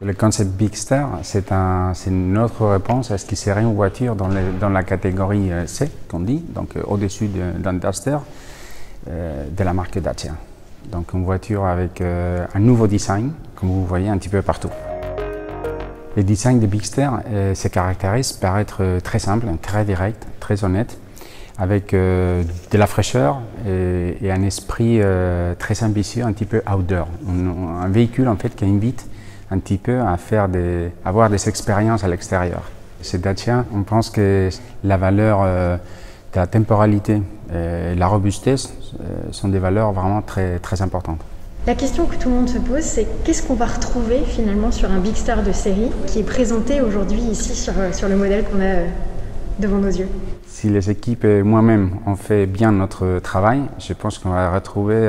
Le concept Bigster, c'est une autre réponse à ce qui serait une voiture dans la catégorie C, qu'on dit, donc au-dessus d'un Duster de la marque Dacia. Donc une voiture avec un nouveau design, comme vous voyez un petit peu partout. Le design de Bigster se caractérise par être très simple, très direct, très honnête, avec de la fraîcheur et un esprit très ambitieux, un petit peu outdoor. Un véhicule en fait qui invite un petit peu à avoir des expériences à l'extérieur. Chez Dacia, on pense que la valeur de la temporalité et la robustesse sont des valeurs vraiment très, très importantes. La question que tout le monde se pose, c'est qu'est-ce qu'on va retrouver finalement sur un Bigster de série qui est présenté aujourd'hui ici sur le modèle qu'on a devant nos yeux? Si les équipes et moi-même on fait bien notre travail, je pense qu'on va retrouver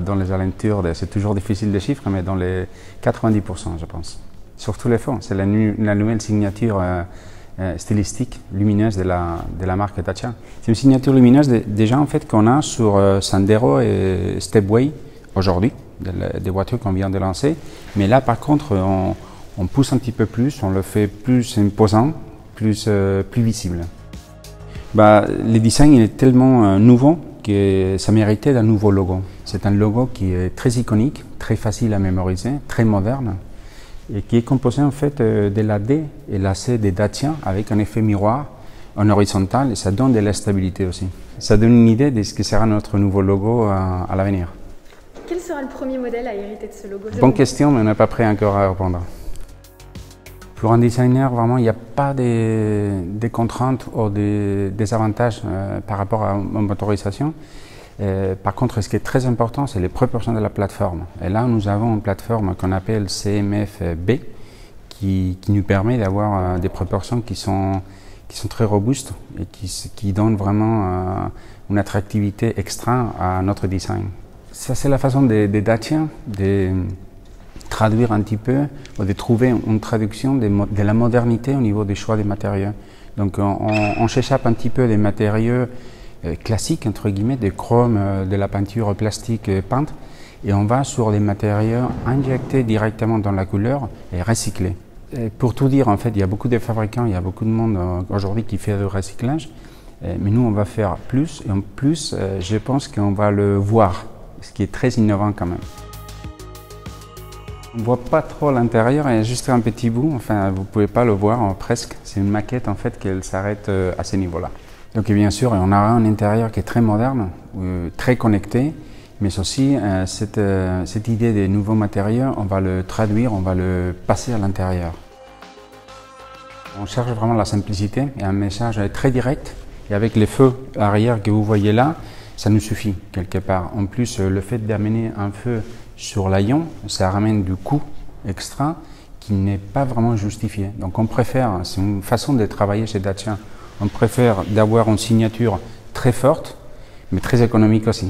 dans les alentours, c'est toujours difficile de chiffres, mais dans les 90%, je pense. Sur tous les fonds, c'est la nouvelle signature stylistique, lumineuse de la marque Dacia. C'est une signature lumineuse déjà en fait qu'on a sur Sandero et Stepway aujourd'hui, des voitures qu'on vient de lancer. Mais là par contre, on pousse un petit peu plus, on le fait plus imposant, plus visible. Le design est tellement nouveau que ça méritait d'un nouveau logo. C'est un logo qui est très iconique, très facile à mémoriser, très moderne et qui est composé en fait de la D et la C des Dacia avec un effet miroir en horizontal et ça donne de la stabilité aussi. Ça donne une idée de ce que sera notre nouveau logo à l'avenir. Quel sera le premier modèle à hériter de ce logo? Bonne question, mais on n'est pas prêt encore à répondre. Pour un designer, vraiment, il n'y a pas des contraintes ou des avantages par rapport à une motorisation. Par contre, ce qui est très important, c'est les proportions de la plateforme. Et là, nous avons une plateforme qu'on appelle CMF-B qui nous permet d'avoir des proportions qui sont très robustes et qui donnent vraiment une attractivité extra à notre design. Ça, c'est la façon des Dacia de traduire un petit peu, ou de trouver une traduction de la modernité au niveau des choix des matériaux. Donc on s'échappe un petit peu des matériaux classiques, entre guillemets, des chromes, de la peinture plastique peinte, et on va sur des matériaux injectés directement dans la couleur et recyclés. Et pour tout dire, en fait, il y a beaucoup de fabricants, il y a beaucoup de monde aujourd'hui qui fait du recyclage, mais nous on va faire plus, et en plus, je pense qu'on va le voir, ce qui est très innovant quand même. On ne voit pas trop l'intérieur, il y a juste un petit bout, enfin vous ne pouvez pas le voir presque. C'est une maquette en fait qu'elle s'arrête à ce niveau-là. Donc bien sûr, on aura un intérieur qui est très moderne, très connecté, mais aussi cette idée des nouveaux matériaux, on va le traduire, on va le passer à l'intérieur. On cherche vraiment la simplicité et un message très direct. Et avec les feux arrière que vous voyez là, ça nous suffit quelque part. En plus, le fait d'amener un feu sur l'aïon, ça ramène du coût extra qui n'est pas vraiment justifié. Donc on préfère, c'est une façon de travailler chez Dacia, on préfère d'avoir une signature très forte, mais très économique aussi.